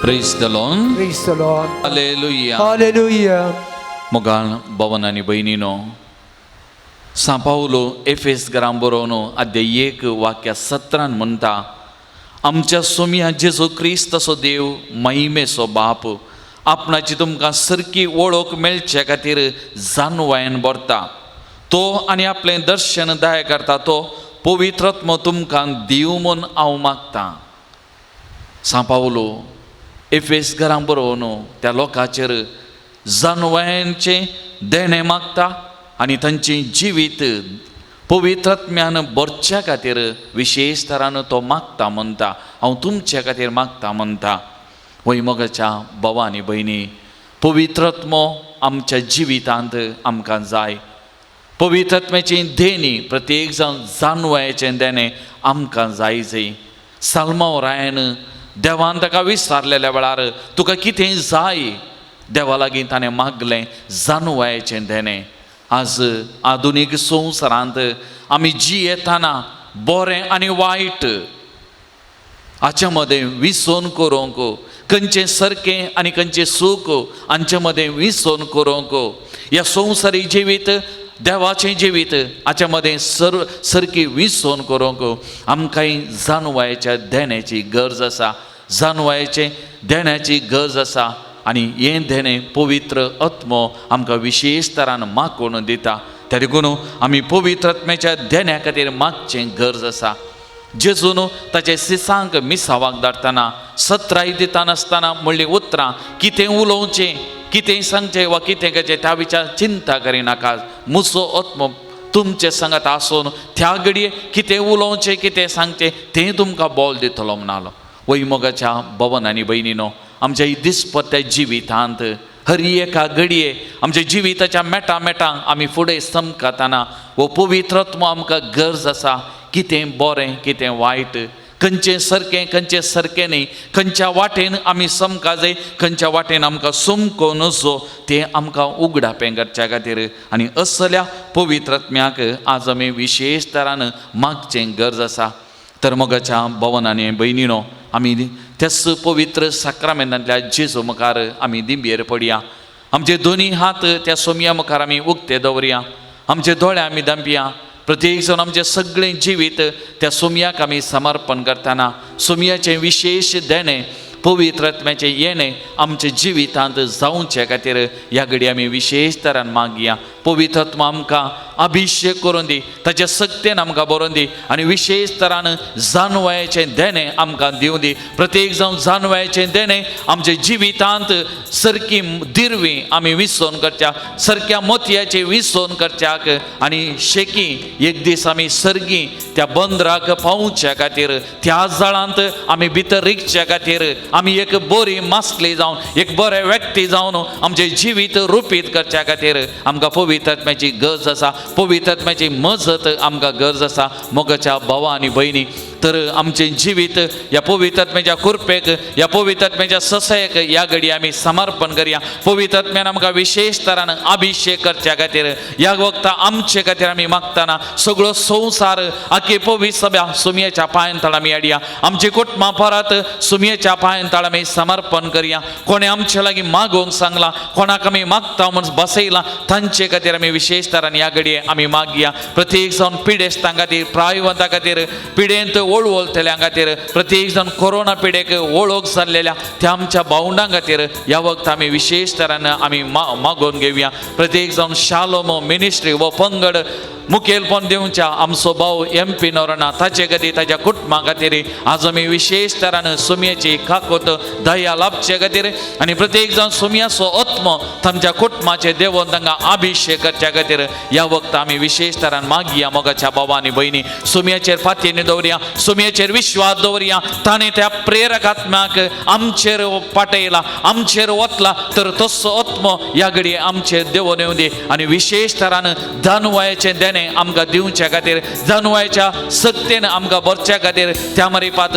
Praise the Lord. Praise the Lord. Hallelujah. Hallelujah. मोगाळ भवन आनी भयणीनो, सांपावलो एफेस बरोवन अध्याय 1 वाक्या 17 म्हणटा, आमच्या सोम्या जेजू क्रिस्तसो देव महिमेचो बाप आपणाची तुमकां सारकी वळख मेळचे खातीर जानवायन भरता. तो आनी आपलें दर्शन दाय करता तो पवित्रत्म तुमकां दिव म्हूण हांव मागतां. सांपावलो एफेस बरोवन त्या लोकांचेर जानवायांचें देणें मागता आनी तांचें जिवीत पवित्रत्म्यान भरच्या खातीर विशेश तरान तो मागता म्हणटा. हांव तुमच्या खातीर मागता म्हणटा. वैमोगाच्या भावा आनी भयणी, पवित्रत्मो आमच्या जिवितांत आमकां जाय. पवित्रत्म्याची देणी प्रत्येक जावन जानवायाचें देणें आमकां जायचें. साल्मावरायन देवान ताका विचारलेल्या वेळार तुका कितें जाय, देवा लागीं ताणें मागलें जानवायाचें देणें. आज आधुनीक संवसारांत आमी जियेतना बरें आनी वायट हाच्या मदें विसोन करूंक, खंयचें सारकें आनी खंयचें सूख हांचे मदें विसोन करूंक, ह्या संवसारी जिवीत देवाचें जिवीत हाच्या मदें सारकी विसोन करूंक आमकां जानवायाच्या देण्याची गरज आसा. जानवायाचें देण्याची गरज आसा आनी हें देणें पवित्र आत्मो आमकां विशेश तरान मागून दिता. त्या देखून आमी पवित्रत्म्याच्या देण्या खातीर मागचें गरज आसा. जेजून ताचे सिसांक मिसावाक धाडटना सत्राय दितानासतना म्हणली उतरां, कितें उलोवचें, कितें सांगचें वा कितें करचें त्या विचार चिंता करिनाकात. म्हजो आत्मो तुमचे सांगात आसून त्या घडये कितें उलोवचें कितें सांगचें तें तुमकां बोल दितलो म्हणालो. वैमोगाच्या भवन आनी भयणीनो, आमच्या दिसपट्ट्या जिवितांत हर एका घडये आमच्या जिविताच्या मेटांक आमी फुडें समकतना वो पवित्रत्व आमकां गरज आसा. कितें बरें कितें वायट, खंयचें सारकें न्ही, खंयच्या वाटेन आमी समका जाय, खंयच्या वाटेन आमकां समको नजो तें आमकां उगडापें करच्या खातीर आनी असल्या पवित्रत्म्याक आज आमी विशेश तरान मागचें गरज आसा. तर मोगाच्या भवनांनी भयणीनो, आमी त्याच पवित्र साक्रामेंतांतल्या जेजू मुखार आमी दिंबेर पडया. आमचे दोनी हात त्या सोम्या मुखार आमी उक्ते दवरया. आमचे दोळे आमी धांपया. प्रत्येक जाण आमचें सगळें जिवीत त्या सोम्याक आमी समर्पण करतना सोम्याचें विशेष देणें पवित्रत्म्याचें येणें आमच्या जिवितांत जावचे खातीर ह्या घडी आमी विशेष तरान मागया. पवित्रत्व आमकां अभिशेक करून दी, ताच्या सक्तेन आमकां बरोवन दी आनी विशेष तरान जानवायाचें देणें आमकां दिवं दी. प्रत्येक जावन जानवायाचें देणें आमच्या जिवितांत सारकी दिरवी आमी विसोन करच्या, सारक्या मोतयाचें विसोन करच्याक आनी शेकी एक दीस आमी सर्गी त्या बंदराक पावच्या खातीर, त्या जाळांत आमी भितर रिगच्या खातीर आमी एक बरी मास्कली जावन एक बरे व्यक्ती जावन आमचें जिवीत रुपीत करच्या खातीर आमकां पवित्रत्म्याची गरज आसा. पवित्रत्म्याची मजत आमकां गरज आसा. मोगाच्या भावा आनी भयणी, तर आमचें जिवीत ह्या पवित्रत्म्याच्या कुरपेक, ह्या पवित्रत्म्याच्या ससायक ह्या घडी आमी समर्पण करया. पवित्रत्म्यान आमकां विशेष तरान अभिशेक करच्या खातीर ह्या वखदां आमचे खातीर आमी मागतना सगळो संवसार आख्खी पवित्र सभा सुमयेच्या पांयां तळ आमी हाडया. आमची कुटुंबां परत सुमयेच्या पांयां तळ आमी समर्पण करया. कोणें आमचे लागीं मागोवंक सांगलां, कोणाक आमी मागता म्हूण बसयलां, तांचे खातीर आमी विशेष तरान ह्या घडये आमी मागया. प्रत्येक जावन पिडेस्तां खातीर, प्रायवंतां खातीर, पिडेंत वळवळतल्या खातीर, प्रत्येक जाण कोरोना पिडेक वळख जाल्लेल्या त्या आमच्या भावंडां खातीर ह्या वखदां आमी विशेष तरान आमी मागोवन घेवया. प्रत्येक जावन शालोम मिनिस्ट्री वो पंगड मुखेलपण दिवच्या आमचो भाव MP नोरणा ताचे खातीर, ताच्या कुटुंबा खातीर आज आमी विशेष तरान सुमयेची काकोत दया लाभचे खातीर आनी प्रत्येक जावन सुमयाचो आत्मो तांच्या कुटुंबाचे देवोन तांकां अभिशेक करच्या खातीर ह्या वखदां आमी विशेष तरान मागया. मोगाच्या भावा आनी भयणी, सुमयेचेर फातीन दवरया, सुमयेचेर विश्वास दवरया. ताणें त्या प्रेरकात्म्याक आमचेर पाटयला, आमचेर वतला, तर तसो आत्मो ह्या घडी आमचेर देवोन येवं दी आनी विशेष तरान दानवायाचें देणें आमकां दिवच्या खातीर, दानवायाच्या सक्तेन आमकां भरच्या खातीर त्या मरीपात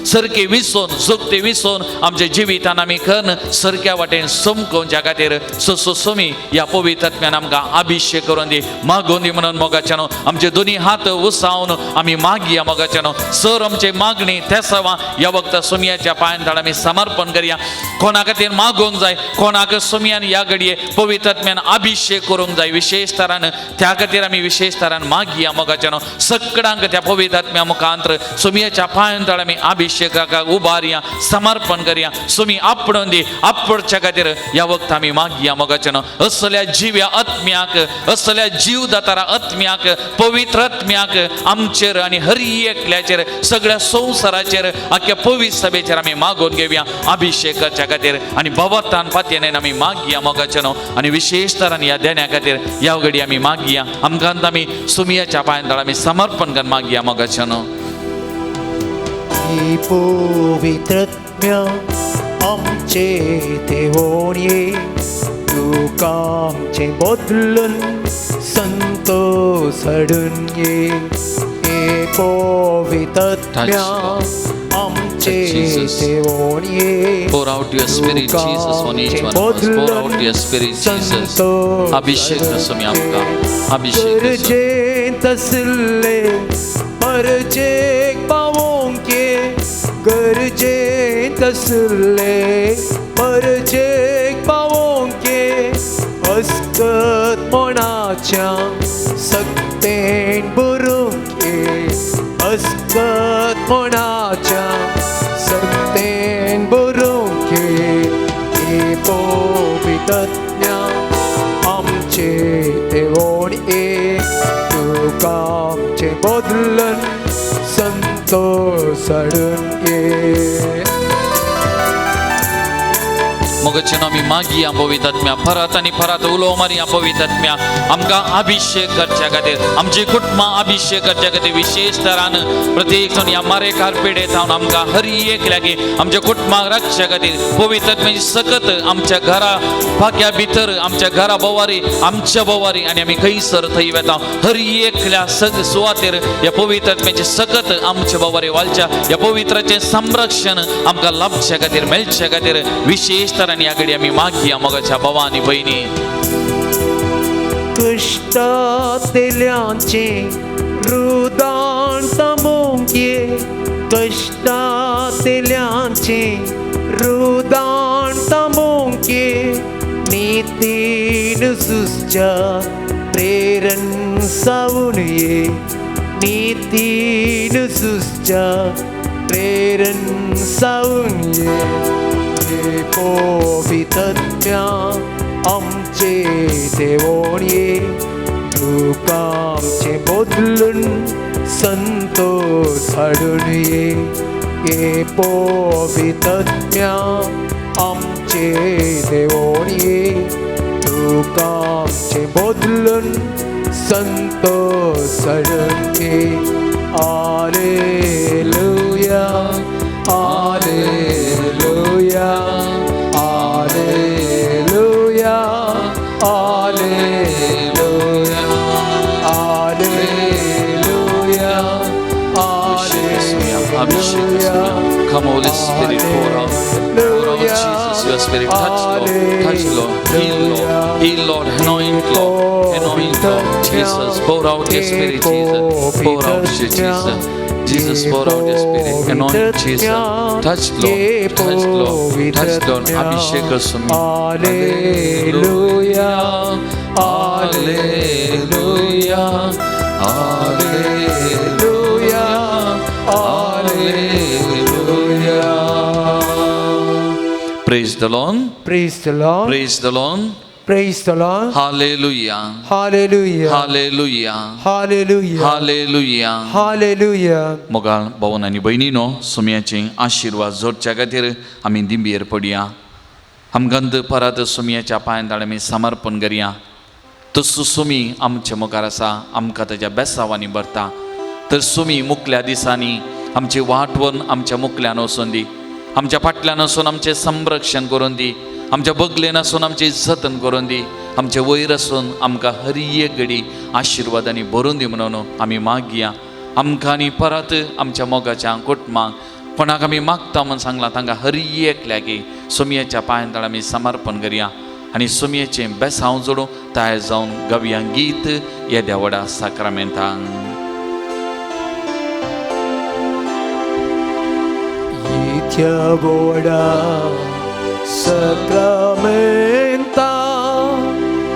सारकी विसोन जुक्ती विसोन आमच्या जिवितान आमी खन सारक्या वाटेन समकोवच्या खातीर सोमी ह्या पवित्रत्म्यान आमकां अभिशेक करून दी, मागोवन दी म्हणून मोगाच्यानो आमचे दोनी हात उसावन आमी मागया. मोगाच्यानो सर आमची मागणी त्या सवा ह्या वखदां सुमयाच्या पांयां तळ आमी समर्पण करया. कोणा खातीर मागोवंक जाय, कोणाक सुमयान ह्या घडये पवित्रत्म्यान अभिशेक करूंक जाय, विशेष तरान त्या खातीर आमी विशेष तरान मागया मोगाच्यानो सगळ्यांक त्या पवित्र आत्म्या मुखांतर सुमयेच्या पांयांतळ आमी अभिषेकाक उबारया, समर्पण करया. सुमी आपणून दी, आपणच्या खातीर ह्या वक्त आमी मागया मोगाच्यानो असल्या जिव्या आत्म्याक, असल्या जीव दातारा आत्म्याक, पवित्र आत्म्याक आमचेर आनी हर एकल्याचेर सगळ्या संवसाराचेर आख्या पवित्र सभेचेर आमी मागून घेवया अभिषेक करच्या खातीर आनी भवतान पातयेन आमी मागया मोगाच्यानो आनी विशेष तरान ह्या देण्या खातीर ह्या घडी आमी मागया. आमकां आमी सुमयाच्या पांयांतळ आमी समर्पण करून मागया मोगाच्यानो. पवित्रत्म्या आमचे देवोन ये, तुका आमचे बदलून संतोष हाडून ये. हे पवित्रत्म्या आमचे देवोन ये, Pour out your spirit, Jesus, on each one of us. Pour out your spirit, Jesus. अभिषेक सुमी आमकां अभिषेक गरजेंत आसले परजेक पावोंक ये, गरजेंत आसले परजेक पावोंक ये. अस्कत मोणाच्या सक्तेन बरोवंक ये, अस्कत मोणाच्या सक्तेन बरोवंक ये. हे पवित्रत्म्या आमचे देवोन ये, तुका आमचे बदलून संतोष हाडून ये. मोगाच्यानो आमी मागया पवित्र आत्म्या परत आनी परत उलो मारया पवित्र आत्म्या आमकां अभिषेक करच्या खातीर, आमची कुटुंबां अभिषेक करच्या खातीर विशेष तरान प्रत्येक जाण ह्या मारे कार्पेडे थावन आमकां हर एक लागी आमच्या कुटुंबाक राखच्या खातीर पवित्र आत्म्याची सकत आमच्या घरा फाक्या भितर, आमच्या घरा बोवारी, आमच्या बोवारी आनी आमी खंयसर थंय वेता हर एकल्या सुवातेर ह्या पवित्र आत्म्याची सकत आमच्या बोवारी वालच्या ह्या पवित्राचें संरक्षण आमकां लाभच्या खातीर मेळच्या खातीर विशेष तरान ह्या घडी आमी मागया मोगाच्या भावा आनी भयणी. कष्टांतल्यांचे रुदान थांबोवंक ये, कष्टांतल्यांचे रुदान थांबोवंक ये. नितीन सुसच्या प्रेरण सावून ये, नितीन सुसच्या प्रेरण सावून ये. हे पवित्रत्म्या आमचे देवोन ये, तुका आमचे बदलून संतोष हाडून ये. हे पवित्रत्म्या आमचे देवोन ये, तुका आमचे बदलून संतोष हाडून ये. Hallelujah, hallelujah, hallelujah, hallelujah, hallelujah, hallelujah. Come Holy Spirit, pour out Jesus, your Spirit, touch Lord, heal Lord, anoint Lord, Jesus, pour out your Spirit, Jesus, pour out Jesus. Jesus, pour out your Spirit, anoint Jesus, touch Lord, Abhishek Sumi. Hallelujah, Hallelujah, Hallelujah, Hallelujah. Praise the Lord, praise the Lord, praise the Lord, praise the Lord. Hallelujah, Hallelujah, Hallelujah, Hallelujah, Hallelujah, Hallelujah. मोगाळ भावन आनी भयणीनो सुमयाचे आशिर्वाद जोडच्या खातीर आमी दिंबयेर पडया. आमकां परत सुमयाच्या पांयांतळ आमी समर्पण करया. तसो सुमी आमच्या मुखार आसा, आमकां ताच्या बेसांवांनी भरता. तर सुमी मुखल्या दिसांनी आमची वाटवण आमच्या मुखल्यान वचून दी, आमच्या फाटल्यान वचून आमचें संरक्षण करून दी, आमच्या बगलेन आसून आमची जतन करून दी, आमचे वयर आसून आमकां हर एक घडी आशिर्वादांनी भरून दी म्हणून आमी मागया. आमकां आनी परत आमच्या मोगाच्या कुटुंबांक कोणाक आमी मागता म्हूण सांगलां तांकां हर एकल्याकी सुमयाच्या पांयांतळ आमी समर्पण करया आनी सुमयेचें बेसांव जोडूं तयार जावन गव्या गीत ह्या Deola साक्रामेंतांक. Tia boda sacramenta,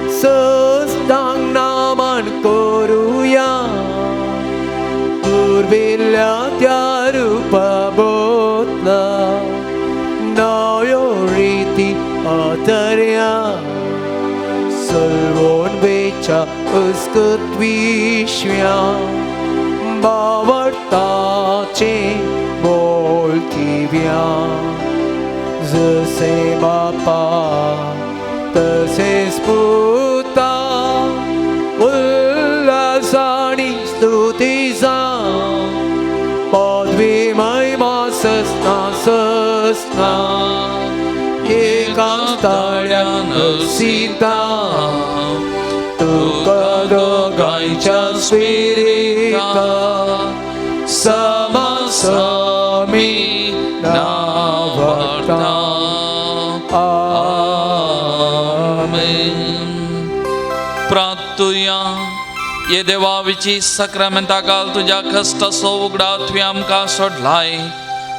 sestang naman darea Sölvon becha ıskıt vişvya Bavartace boltivya Zse bapa तसेच पुता उल्हासानी स्तुतीचा पदवी महिमा ससना ससना एका तळ्यान सीता तुका दोघांच्या स्पिरिता समासमी नावरता प्रार्थुया ये देवाविची सक्रामेंता काल तुझ्या कष्ट सो उगडा तुवें आमकां सोडलाय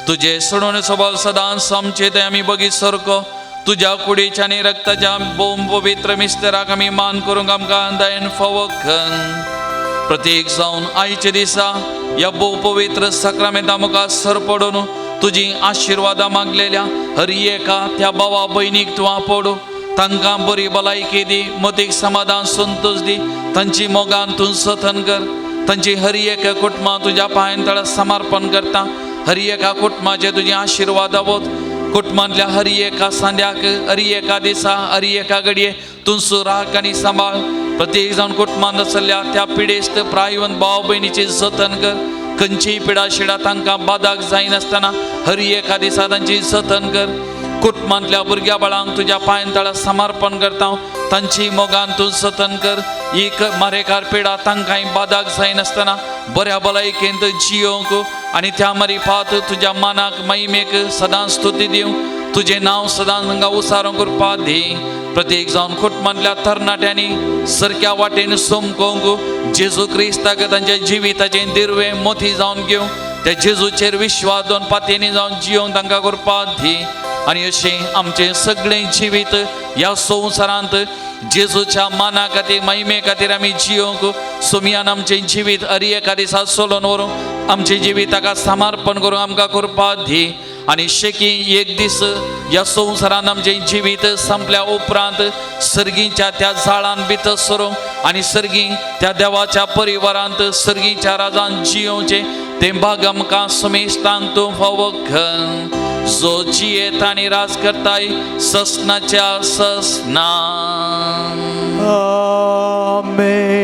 तुझे सोडून सबल सदांच आमचे ते आमी बगी सरको तुझ्या कुडीच्या आनी रक्ताच्या बोम पवित्र मिस्तेराक आमी मान करूंक आमकां दयेन फावो कर प्रत्येक जावन आयच्या दिसा या भोव पवित्र सक्रामेंता मुखार सर पडून तुजी आशिर्वादां मागलेल्या हर एका त्या भावा भयणीक तूं आपडू तांकां बरी भलायकी दी मतीक समाधान संतोष दी तांची मोगान तूं जतन कर तांची हर एका कुटुंबां तुज्या पांयां तळा समर्पण करता हर एका कुटुंबाचे तुजी आशिर्वाद आवोत कुटुंबांतल्या हर एका सांद्याक हर एका दिसा हर एका घडये तूं सुराक आनी सांबाळ प्रत्येक जावन कुटुंबांत आसल्या त्या पिडेस्त प्रायवंत भाव भयणीची जतन कर खंयचीय पिडा शिडा तांकां बादाक जायनासतना हर एका दिसा तांची जतन कर कुटुंबांतल्या भुरग्या बाळांक तुज्या पांयां तळा समर्पण करता तांची मोगान तूं जतन कर ही मारेकार पिडा तांकांय बादाक जायनासतना बऱ्या भलायकेंत जियोंक आनी त्या मारिफात तुज्या मानाक महिमेक सदांच स्तुती दिवं तुजें नांव सदांच तांकां उसारो करपा दी प्रत्येक जावन कुटुंबांतल्या तरणाट्यांनी सारक्या वाटेन सोमकोंक जेजू क्रिस्ताक तांच्या जिविताचें दिर्वें मोठी जावन घेवं त्या जेजूचेर विश्वास दोन पातयेंनी जावन जियोंक तांकां करपा दी आनी अशें आमचें सगळें जिवीत ह्या संवसारांत जेजूच्या माना खातीर महिमे खातीर आमी जियोंक सुमयान आमचें जिवीत हर एका दिसा चलोवन व्हरूंक आमचें जिवीत ताका समर्पण करूंक आमकां करपा दी आनी शेकी एक दीस ह्या संवसारांत आमचें जिवीत संपल्या उपरांत सर्गीच्या त्या झाडान भितर सरूंक आनी सर्गी त्या देवाच्या परिवारांत सर्गीच्या राजान जियोवचें तें भाग आमकां समेस्तान तूं फावो कर जो जियेत आनी राज करताय ससनाच्या ससना आमेन.